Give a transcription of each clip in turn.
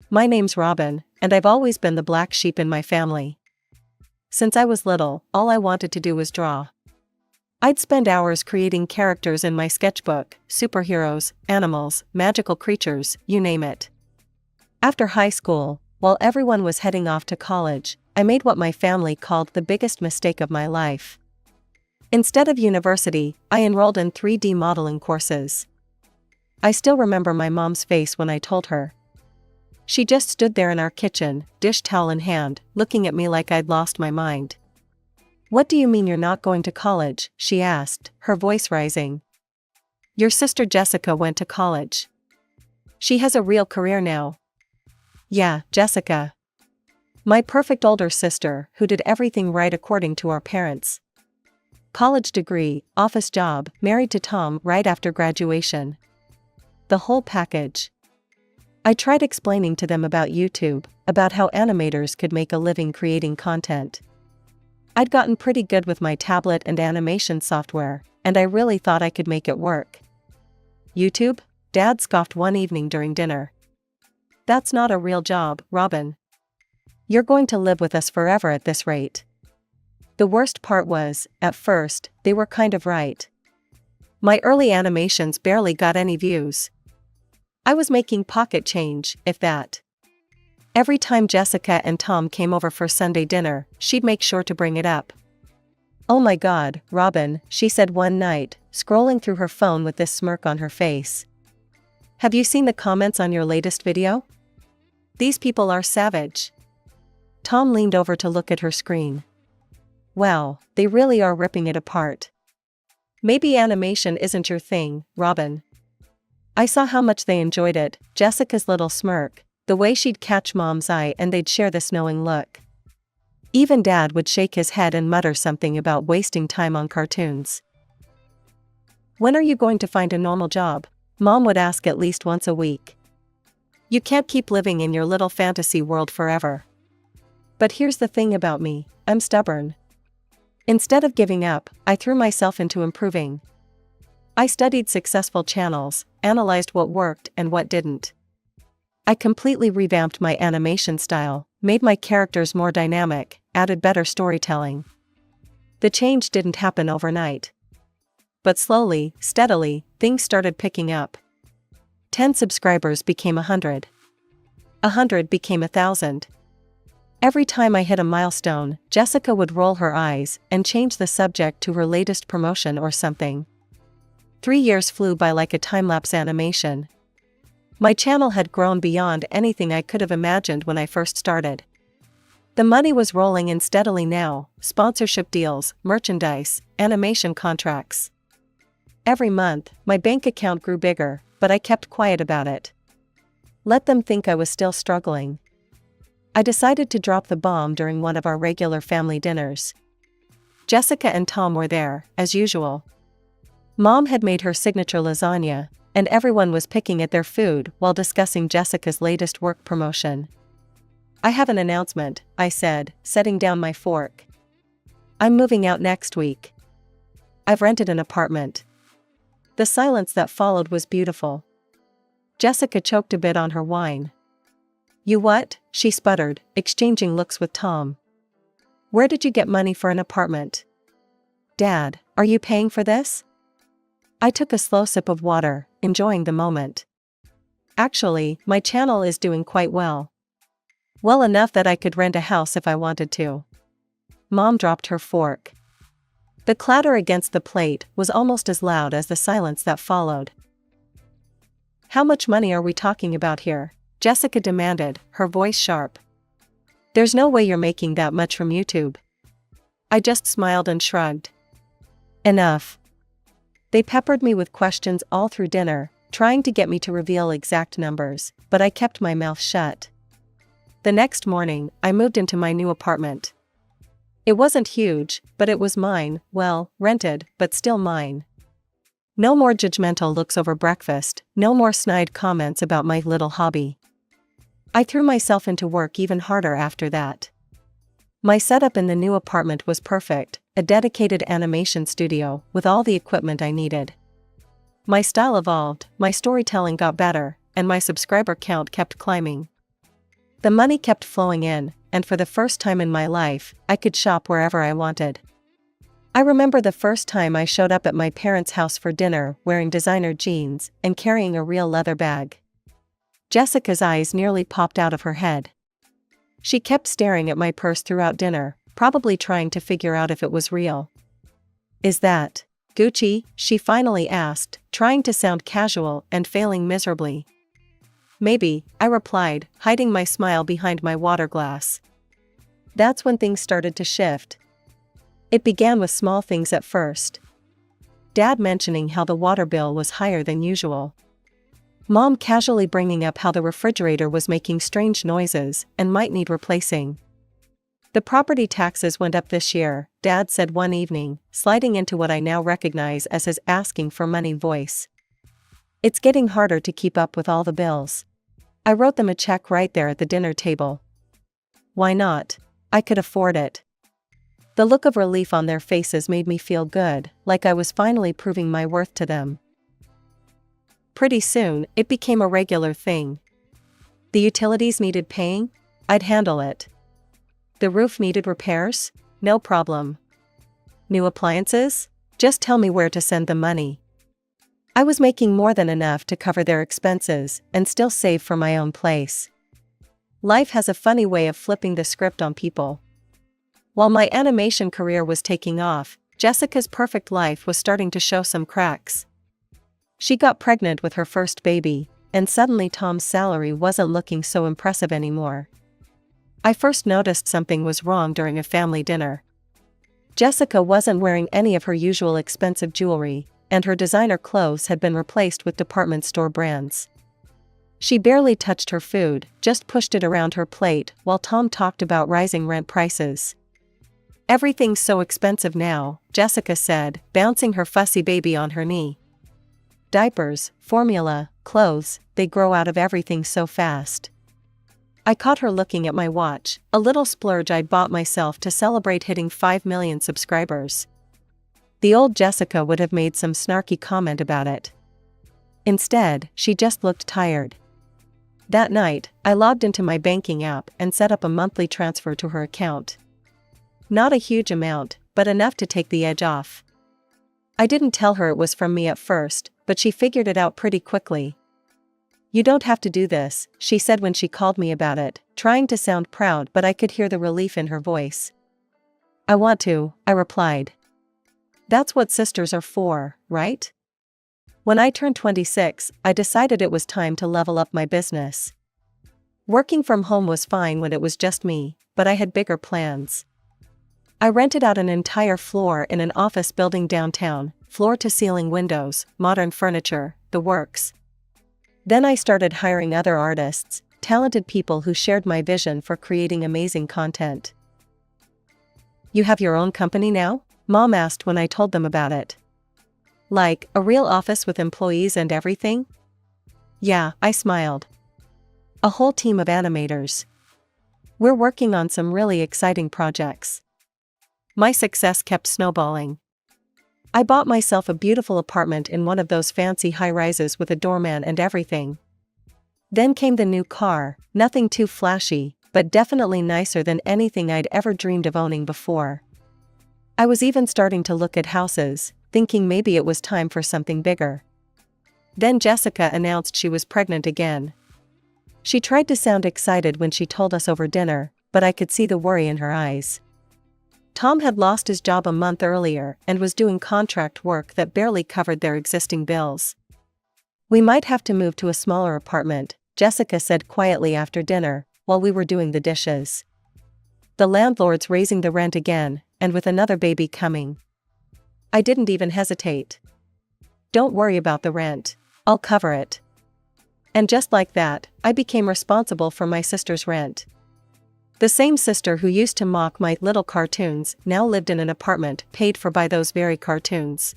My name's Robin, and I've always been the black sheep in my family. Since I was little, all I wanted to do was draw. I'd spend hours creating characters in my sketchbook, superheroes, animals, magical creatures, you name it. After high school, while everyone was heading off to college, I made what my family called the biggest mistake of my life. Instead of university, I enrolled in 3D modeling courses. I still remember my mom's face when I told her. She just stood there in our kitchen, dish towel in hand, looking at me like I'd lost my mind. "What do you mean you're not going to college?" she asked, her voice rising. "Your sister Jessica went to college. She has a real career now." "Yeah, Jessica. My perfect older sister, who did everything right according to our parents. College degree, office job, married to Tom right after graduation. The whole package." I tried explaining to them about YouTube, about how animators could make a living creating content. I'd gotten pretty good with my tablet and animation software, and I really thought I could make it work. "YouTube?" Dad scoffed one evening during dinner. "That's not a real job, Robin. You're going to live with us forever at this rate." The worst part was, at first, they were kind of right. My early animations barely got any views. I was making pocket change, if that. Every time Jessica and Tom came over for Sunday dinner, she'd make sure to bring it up. "Oh my God, Robin," she said one night, scrolling through her phone with this smirk on her face. "Have you seen the comments on your latest video? These people are savage." Tom leaned over to look at her screen. "Wow, they really are ripping it apart. Maybe animation isn't your thing, Robin." I saw how much they enjoyed it, Jessica's little smirk, the way she'd catch Mom's eye and they'd share this knowing look. Even Dad would shake his head and mutter something about wasting time on cartoons. "When are you going to find a normal job?" Mom would ask at least once a week. "You can't keep living in your little fantasy world forever." But here's the thing about me, I'm stubborn. Instead of giving up, I threw myself into improving. I studied successful channels, analyzed what worked and what didn't. I completely revamped my animation style, made my characters more dynamic, added better storytelling. The change didn't happen overnight. But slowly, steadily, things started picking up. 10 subscribers became 100. 100 became 1,000. Every time I hit a milestone, Jessica would roll her eyes and change the subject to her latest promotion or something. 3 years flew by like a time-lapse animation. My channel had grown beyond anything I could have imagined when I first started. The money was rolling in steadily now, sponsorship deals, merchandise, animation contracts. Every month, my bank account grew bigger, but I kept quiet about it. Let them think I was still struggling. I decided to drop the bomb during one of our regular family dinners. Jessica and Tom were there, as usual. Mom had made her signature lasagna, and everyone was picking at their food while discussing Jessica's latest work promotion. "I have an announcement," I said, setting down my fork. "I'm moving out next week. I've rented an apartment." The silence that followed was beautiful. Jessica choked a bit on her wine. "You what?" she sputtered, exchanging looks with Tom. "Where did you get money for an apartment?" "Dad, are you paying for this?" I took a slow sip of water, enjoying the moment. "Actually, my channel is doing quite well. Well enough that I could rent a house if I wanted to." Mom dropped her fork. The clatter against the plate was almost as loud as the silence that followed. "How much money are we talking about here?" Jessica demanded, her voice sharp. "There's no way you're making that much from YouTube." I just smiled and shrugged. Enough. They peppered me with questions all through dinner, trying to get me to reveal exact numbers, but I kept my mouth shut. The next morning, I moved into my new apartment. It wasn't huge, but it was mine, well, rented, but still mine. No more judgmental looks over breakfast, no more snide comments about my little hobby. I threw myself into work even harder after that. My setup in the new apartment was perfect, a dedicated animation studio with all the equipment I needed. My style evolved, my storytelling got better, and my subscriber count kept climbing. The money kept flowing in, and for the first time in my life, I could shop wherever I wanted. I remember the first time I showed up at my parents' house for dinner wearing designer jeans and carrying a real leather bag. Jessica's eyes nearly popped out of her head. She kept staring at my purse throughout dinner, probably trying to figure out if it was real. "Is that Gucci?" she finally asked, trying to sound casual and failing miserably. "Maybe," I replied, hiding my smile behind my water glass. That's when things started to shift. It began with small things at first. Dad mentioning how the water bill was higher than usual. Mom casually bringing up how the refrigerator was making strange noises and might need replacing. "The property taxes went up this year," Dad said one evening, sliding into what I now recognize as his asking for money voice. "It's getting harder to keep up with all the bills." I wrote them a check right there at the dinner table. Why not? I could afford it. The look of relief on their faces made me feel good, like I was finally proving my worth to them. Pretty soon, it became a regular thing. The utilities needed paying? I'd handle it. The roof needed repairs? No problem. New appliances? Just tell me where to send the money. I was making more than enough to cover their expenses and still save for my own place. Life has a funny way of flipping the script on people. While my animation career was taking off, Jessica's perfect life was starting to show some cracks. She got pregnant with her first baby, and suddenly Tom's salary wasn't looking so impressive anymore. I first noticed something was wrong during a family dinner. Jessica wasn't wearing any of her usual expensive jewelry, and her designer clothes had been replaced with department store brands. She barely touched her food, just pushed it around her plate while Tom talked about rising rent prices. "Everything's so expensive now," Jessica said, bouncing her fussy baby on her knee. "Diapers, formula, clothes, they grow out of everything so fast." I caught her looking at my watch, a little splurge I'd bought myself to celebrate hitting 5 million subscribers. The old Jessica would have made some snarky comment about it. Instead, she just looked tired. That night, I logged into my banking app and set up a monthly transfer to her account. Not a huge amount, but enough to take the edge off. I didn't tell her it was from me at first, but she figured it out pretty quickly. "You don't have to do this," she said when she called me about it, trying to sound proud, but I could hear the relief in her voice. "I want to," I replied. "That's what sisters are for, right?" When I turned 26, I decided it was time to level up my business. Working from home was fine when it was just me, but I had bigger plans. I rented out an entire floor in an office building downtown, floor-to-ceiling windows, modern furniture, the works. Then I started hiring other artists, talented people who shared my vision for creating amazing content. "You have your own company now?" Mom asked when I told them about it. "Like, a real office with employees and everything?" "Yeah," I smiled. "A whole team of animators. We're working on some really exciting projects." My success kept snowballing. I bought myself a beautiful apartment in one of those fancy high-rises with a doorman and everything. Then came the new car, nothing too flashy, but definitely nicer than anything I'd ever dreamed of owning before. I was even starting to look at houses, thinking maybe it was time for something bigger. Then Jessica announced she was pregnant again. She tried to sound excited when she told us over dinner, but I could see the worry in her eyes. Tom had lost his job a month earlier and was doing contract work that barely covered their existing bills. "We might have to move to a smaller apartment," Jessica said quietly after dinner, while we were doing the dishes. "The landlord's raising the rent again, and with another baby coming." I didn't even hesitate. "Don't worry about the rent. I'll cover it." And just like that, I became responsible for my sister's rent. The same sister who used to mock my little cartoons now lived in an apartment paid for by those very cartoons.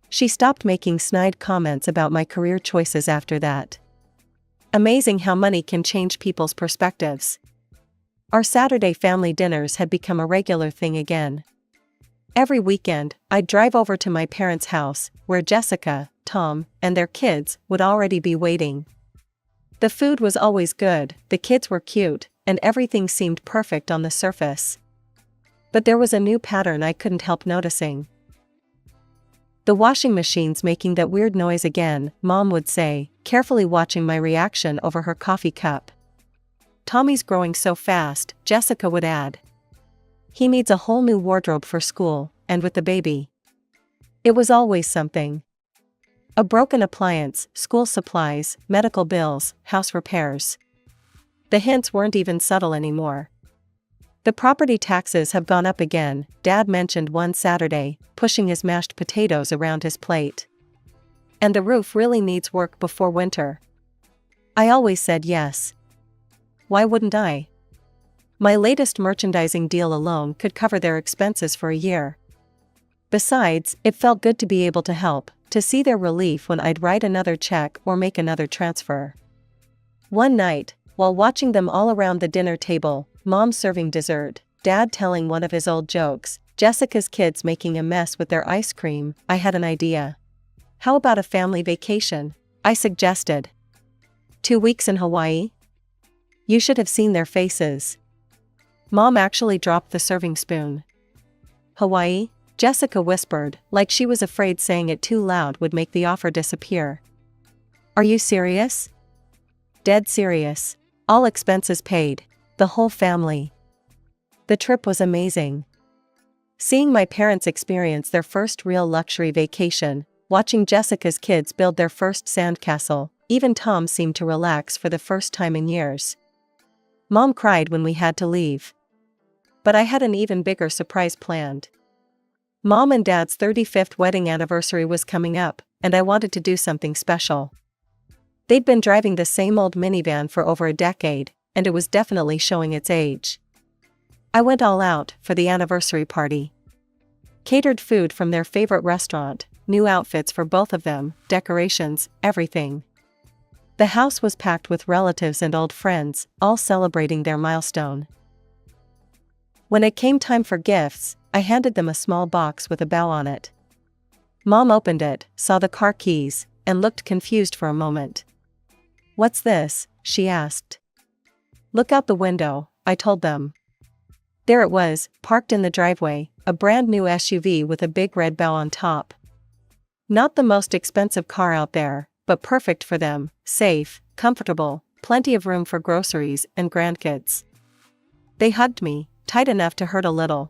She stopped making snide comments about my career choices after that. Amazing how money can change people's perspectives. Our Saturday family dinners had become a regular thing again. Every weekend, I'd drive over to my parents' house, where Jessica, Tom, and their kids would already be waiting. The food was always good, the kids were cute, and everything seemed perfect on the surface. But there was a new pattern I couldn't help noticing. The washing machine's making that weird noise again, Mom would say, carefully watching my reaction over her coffee cup. Tommy's growing so fast, Jessica would add. He needs a whole new wardrobe for school, and with the baby. It was always something. A broken appliance, school supplies, medical bills, house repairs. The hints weren't even subtle anymore. The property taxes have gone up again, Dad mentioned one Saturday, pushing his mashed potatoes around his plate. And the roof really needs work before winter. I always said yes. Why wouldn't I? My latest merchandising deal alone could cover their expenses for a year. Besides, it felt good to be able to help, to see their relief when I'd write another check or make another transfer. One night, while watching them all around the dinner table, Mom serving dessert, Dad telling one of his old jokes, Jessica's kids making a mess with their ice cream, I had an idea. How about a family vacation? I suggested. 2 weeks in Hawaii? You should have seen their faces. Mom actually dropped the serving spoon. Hawaii? Jessica whispered, like she was afraid saying it too loud would make the offer disappear. Are you serious? Dead serious. All expenses paid. The whole family. The trip was amazing. Seeing my parents experience their first real luxury vacation, watching Jessica's kids build their first sandcastle, even Tom seemed to relax for the first time in years. Mom cried when we had to leave. But I had an even bigger surprise planned. Mom and Dad's 35th wedding anniversary was coming up, and I wanted to do something special. They'd been driving the same old minivan for over a decade, and it was definitely showing its age. I went all out for the anniversary party. Catered food from their favorite restaurant, new outfits for both of them, decorations, everything. The house was packed with relatives and old friends, all celebrating their milestone. When it came time for gifts, I handed them a small box with a bow on it. Mom opened it, saw the car keys, and looked confused for a moment. "What's this?" she asked. "Look out the window," I told them. There it was, parked in the driveway, a brand new SUV with a big red bow on top. Not the most expensive car out there, but perfect for them, safe, comfortable, plenty of room for groceries and grandkids. They hugged me, tight enough to hurt a little.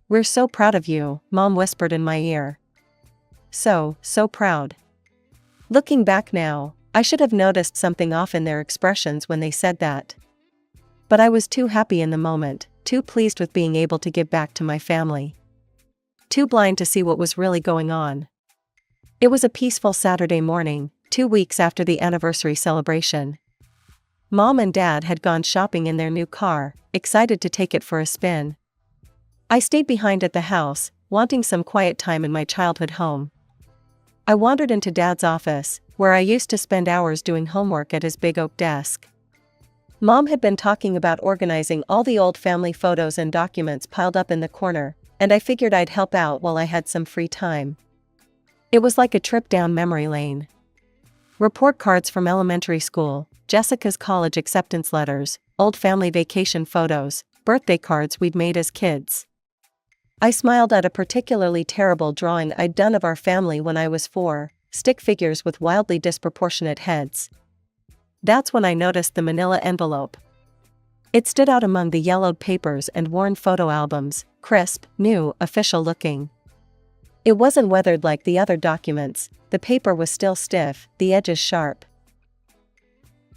"We're so proud of you," Mom whispered in my ear. So proud. Looking back now, I should have noticed something off in their expressions when they said that. But I was too happy in the moment, too pleased with being able to give back to my family. Too blind to see what was really going on. It was a peaceful Saturday morning, 2 weeks after the anniversary celebration. Mom and Dad had gone shopping in their new car, excited to take it for a spin. I stayed behind at the house, wanting some quiet time in my childhood home. I wandered into Dad's office, where I used to spend hours doing homework at his big oak desk. Mom had been talking about organizing all the old family photos and documents piled up in the corner, and I figured I'd help out while I had some free time. It was like a trip down memory lane. Report cards from elementary school, Jessica's college acceptance letters, old family vacation photos, birthday cards we'd made as kids. I smiled at a particularly terrible drawing I'd done of our family when I was 4, stick figures with wildly disproportionate heads. That's when I noticed the manila envelope. It stood out among the yellowed papers and worn photo albums, crisp, new, official looking. It wasn't weathered like the other documents, the paper was still stiff, the edges sharp.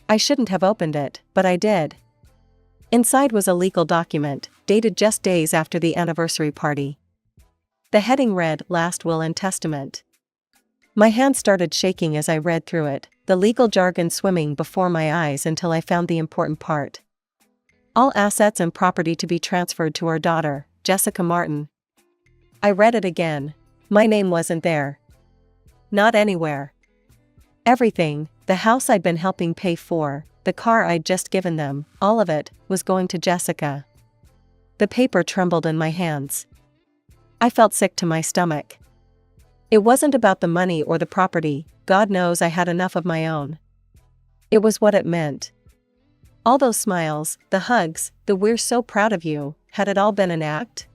I shouldn't have opened it, but I did. Inside was a legal document, dated just days after the anniversary party. The heading read, "Last Will and Testament." My hand started shaking as I read through it, the legal jargon swimming before my eyes until I found the important part. All assets and property to be transferred to our daughter, Jessica Martin. I read it again. My name wasn't there. Not anywhere. Everything, the house I'd been helping pay for, the car I'd just given them, all of it, was going to Jessica. The paper trembled in my hands. I felt sick to my stomach. It wasn't about the money or the property, God knows I had enough of my own. It was what it meant. All those smiles, the hugs, the "we're so proud of you," had it all been an act?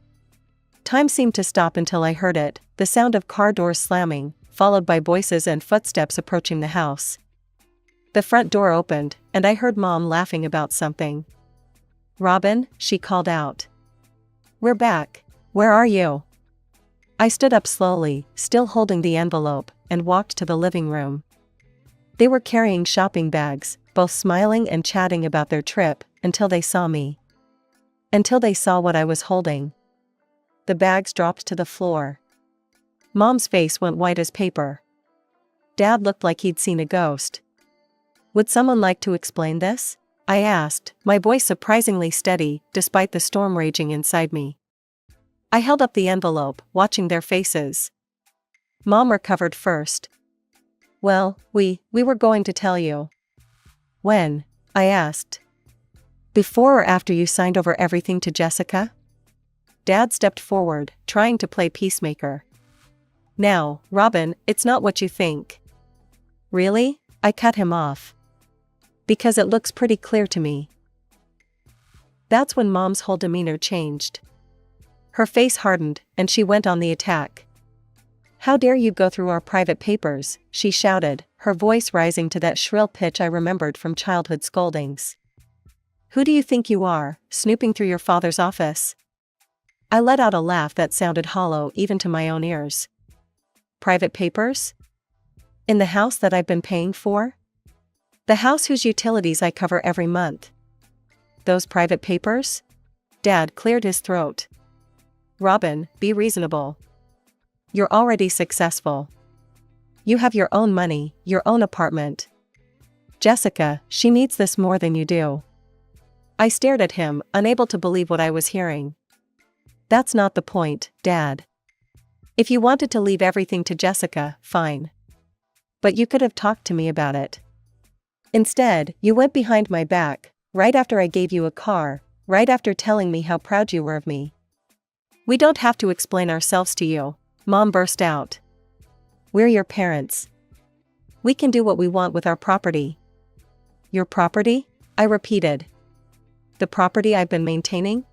Time seemed to stop until I heard it, the sound of car doors slamming, followed by voices and footsteps approaching the house. The front door opened, and I heard Mom laughing about something. "Robin," she called out. "We're back. Where are you?" I stood up slowly, still holding the envelope, and walked to the living room. They were carrying shopping bags, both smiling and chatting about their trip, until they saw me. Until they saw what I was holding. The bags dropped to the floor. Mom's face went white as paper. Dad looked like he'd seen a ghost. "Would someone like to explain this?" I asked, my voice surprisingly steady, despite the storm raging inside me. I held up the envelope, watching their faces. Mom recovered first. "Well, we were going to tell you." "When?" I asked. "Before or after you signed over everything to Jessica?" Dad stepped forward, trying to play peacemaker. "Now, Robin, it's not what you think." "Really?" I cut him off. "Because it looks pretty clear to me." That's when Mom's whole demeanor changed. Her face hardened, and she went on the attack. "How dare you go through our private papers," she shouted, her voice rising to that shrill pitch I remembered from childhood scoldings. "Who do you think you are, snooping through your father's office?" I let out a laugh that sounded hollow even to my own ears. "Private papers? In the house that I've been paying for? The house whose utilities I cover every month. Those private papers?" Dad cleared his throat. "Robin, be reasonable. You're already successful. You have your own money, your own apartment. Jessica, she needs this more than you do." I stared at him, unable to believe what I was hearing. "That's not the point, Dad. If you wanted to leave everything to Jessica, fine. But you could have talked to me about it. Instead, you went behind my back, right after I gave you a car, right after telling me how proud you were of me." "We don't have to explain ourselves to you," Mom burst out. "We're your parents. We can do what we want with our property." "Your property?" I repeated. "The property I've been maintaining?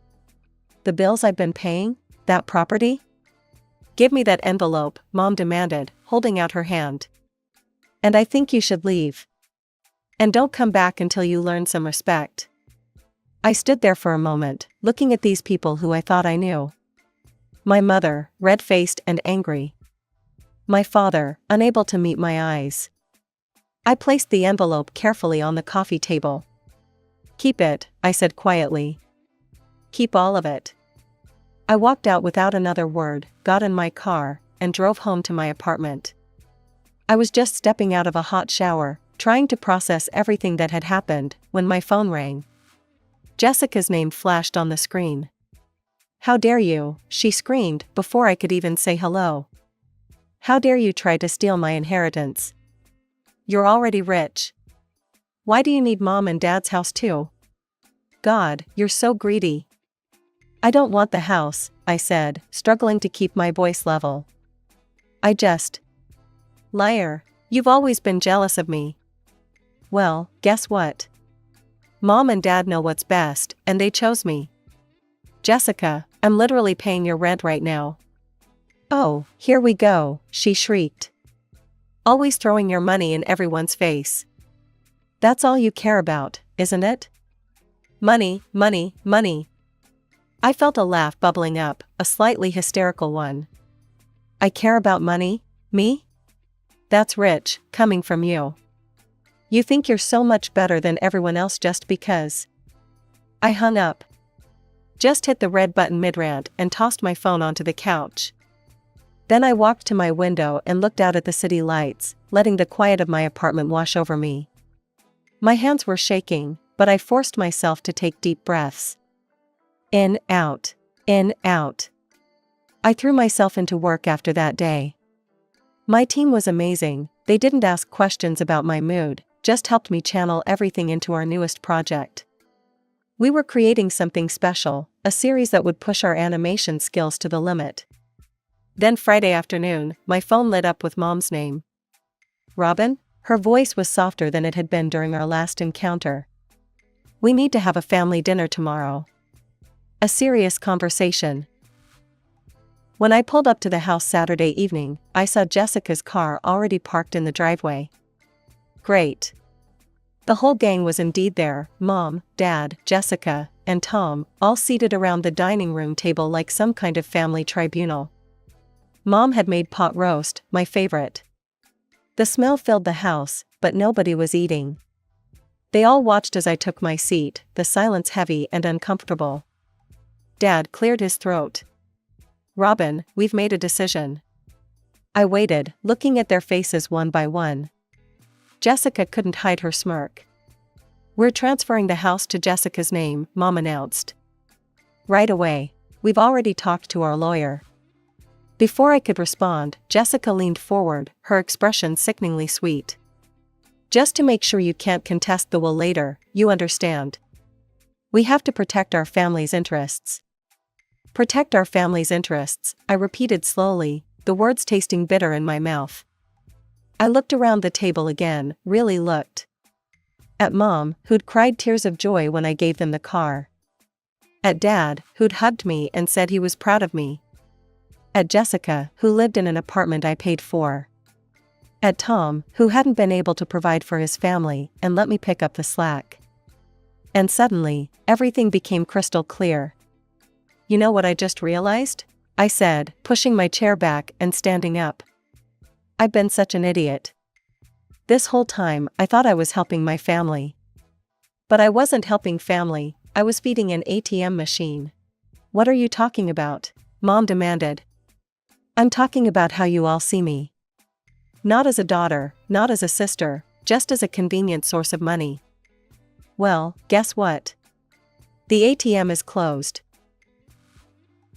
The bills I've been paying? That property?" "Give me that envelope," Mom demanded, holding out her hand. "And I think you should leave. And don't come back until you learn some respect." I stood there for a moment, looking at these people who I thought I knew. My mother, red-faced and angry. My father, unable to meet my eyes. I placed the envelope carefully on the coffee table. "Keep it," I said quietly. "Keep all of it." I walked out without another word, got in my car, and drove home to my apartment. I was just stepping out of a hot shower, trying to process everything that had happened, when my phone rang. Jessica's name flashed on the screen. "How dare you," she screamed before I could even say hello. "How dare you try to steal my inheritance? You're already rich. Why do you need Mom and Dad's house too? God, you're so greedy." "I don't want the house," I said, struggling to keep my voice level. "I just..." "Liar, you've always been jealous of me." "Well, guess what? Mom and Dad know what's best, and they chose me. Jessica, I'm literally paying your rent right now." "Oh, here we go," she shrieked. "Always throwing your money in everyone's face. That's all you care about, isn't it? Money, money, money." I felt a laugh bubbling up, a slightly hysterical one. "I care about money? Me? That's rich, coming from you. You think you're so much better than everyone else just because." I hung up. Just hit the red button mid-rant and tossed my phone onto the couch. Then I walked to my window and looked out at the city lights, letting the quiet of my apartment wash over me. My hands were shaking, but I forced myself to take deep breaths. In, out, in, out. I threw myself into work after that day. My team was amazing. They didn't ask questions about my mood, just helped me channel everything into our newest project. We were creating something special, a series that would push our animation skills to the limit. Then Friday afternoon, my phone lit up with Mom's name. "Robin?" Her voice was softer than it had been during our last encounter. "We need to have a family dinner tomorrow. A serious conversation." When I pulled up to the house Saturday evening, I saw Jessica's car already parked in the driveway. Great. The whole gang was indeed there: Mom, Dad, Jessica, and Tom, all seated around the dining room table like some kind of family tribunal. Mom had made pot roast, my favorite. The smell filled the house, but nobody was eating. They all watched as I took my seat, the silence heavy and uncomfortable. Dad cleared his throat. "Robin, we've made a decision." I waited, looking at their faces one by one. Jessica couldn't hide her smirk. "We're transferring the house to Jessica's name," Mom announced. "Right away. We've already talked to our lawyer." Before I could respond, Jessica leaned forward, her expression sickeningly sweet. "Just to make sure you can't contest the will later, you understand. We have to protect our family's interests." "Protect our family's interests," I repeated slowly, the words tasting bitter in my mouth. I looked around the table again, really looked. At Mom, who'd cried tears of joy when I gave them the car. At Dad, who'd hugged me and said he was proud of me. At Jessica, who lived in an apartment I paid for. At Tom, who hadn't been able to provide for his family and let me pick up the slack. And suddenly, everything became crystal clear. "You know what I just realized?" I said, pushing my chair back and standing up. "I've been such an idiot. This whole time, I thought I was helping my family. But I wasn't helping family, I was feeding an ATM machine." "What are you talking about?" Mom demanded. "I'm talking about how you all see me. Not as a daughter, not as a sister, just as a convenient source of money." "Well, guess what? The ATM is closed."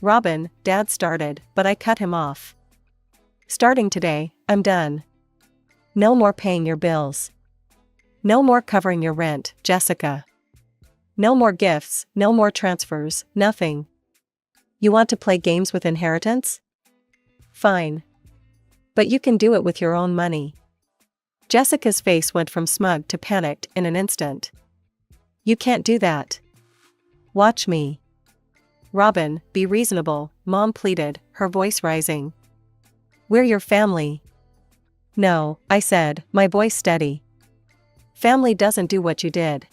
"Robin," Dad started, but I cut him off. "Starting today, I'm done. No more paying your bills. No more covering your rent, Jessica. No more gifts, no more transfers, nothing. You want to play games with inheritance? Fine. But you can do it with your own money." Jessica's face went from smug to panicked in an instant. "You can't do that. Watch me." "Robin, be reasonable," Mom pleaded, her voice rising. "We're your family." "No," I said, my voice steady. "Family doesn't do what you did.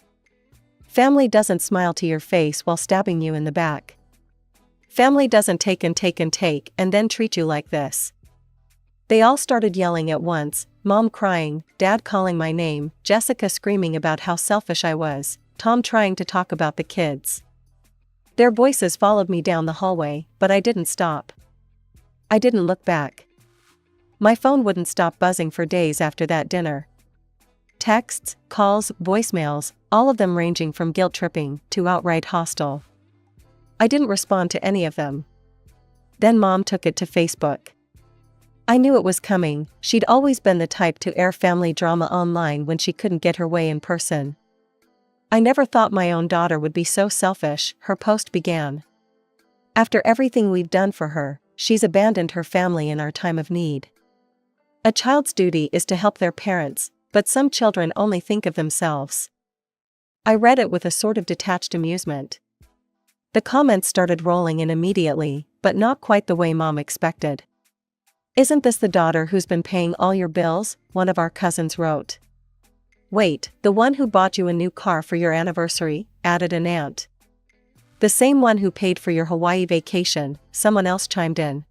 Family doesn't smile to your face while stabbing you in the back. Family doesn't take and take and take and then treat you like this." They all started yelling at once, Mom crying, Dad calling my name, Jessica screaming about how selfish I was, Tom trying to talk about the kids. Their voices followed me down the hallway, but I didn't stop. I didn't look back. My phone wouldn't stop buzzing for days after that dinner. Texts, calls, voicemails, all of them ranging from guilt-tripping to outright hostile. I didn't respond to any of them. Then Mom took it to Facebook. I knew it was coming. She'd always been the type to air family drama online when she couldn't get her way in person. "I never thought my own daughter would be so selfish," her post began. "After everything we've done for her, she's abandoned her family in our time of need. A child's duty is to help their parents, but some children only think of themselves." I read it with a sort of detached amusement. The comments started rolling in immediately, but not quite the way Mom expected. "Isn't this the daughter who's been paying all your bills?" one of our cousins wrote. "Wait, the one who bought you a new car for your anniversary?" added an aunt. "The same one who paid for your Hawaii vacation," someone else chimed in.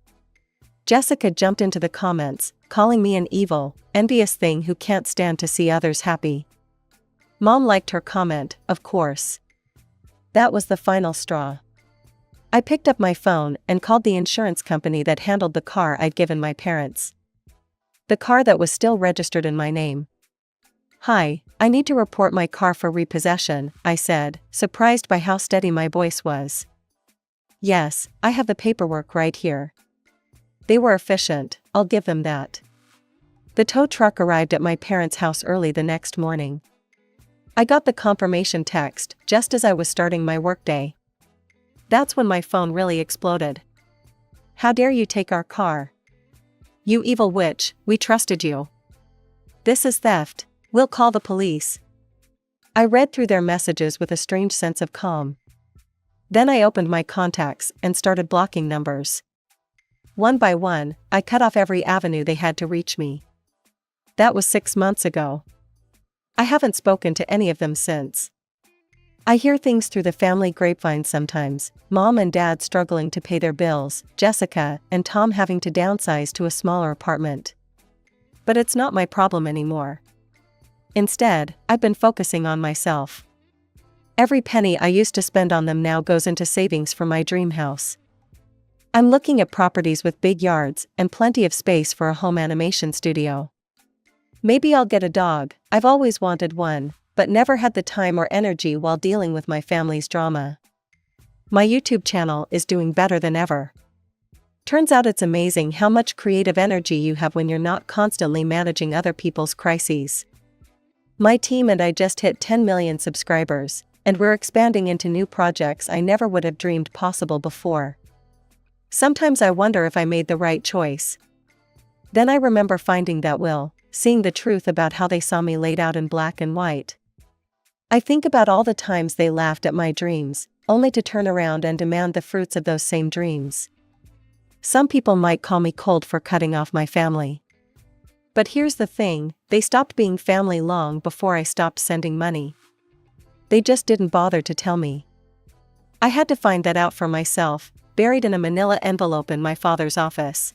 Jessica jumped into the comments, calling me an evil, envious thing who can't stand to see others happy. Mom liked her comment, of course. That was the final straw. I picked up my phone and called the insurance company that handled the car I'd given my parents. The car that was still registered in my name. "Hi, I need to report my car for repossession," I said, surprised by how steady my voice was. "Yes, I have the paperwork right here." They were efficient, I'll give them that. The tow truck arrived at my parents' house early the next morning. I got the confirmation text just as I was starting my workday. That's when my phone really exploded. "How dare you take our car? You evil witch, we trusted you." This is theft. We'll call the police. I read through their messages with a strange sense of calm. Then I opened my contacts and started blocking numbers. One by one, I cut off every avenue they had to reach me. That was 6 months ago. I haven't spoken to any of them since. I hear things through the family grapevine sometimes, Mom and Dad struggling to pay their bills, Jessica and Tom having to downsize to a smaller apartment. But it's not my problem anymore. Instead, I've been focusing on myself. Every penny I used to spend on them now goes into savings for my dream house. I'm looking at properties with big yards and plenty of space for a home animation studio. Maybe I'll get a dog. I've always wanted one, but never had the time or energy while dealing with my family's drama. My YouTube channel is doing better than ever. Turns out it's amazing how much creative energy you have when you're not constantly managing other people's crises. My team and I just hit 10 million subscribers, and we're expanding into new projects I never would have dreamed possible before. Sometimes I wonder if I made the right choice. Then I remember finding that will, seeing the truth about how they saw me laid out in black and white. I think about all the times they laughed at my dreams, only to turn around and demand the fruits of those same dreams. Some people might call me cold for cutting off my family. But here's the thing, they stopped being family long before I stopped sending money. They just didn't bother to tell me. I had to find that out for myself, buried in a manila envelope in my father's office.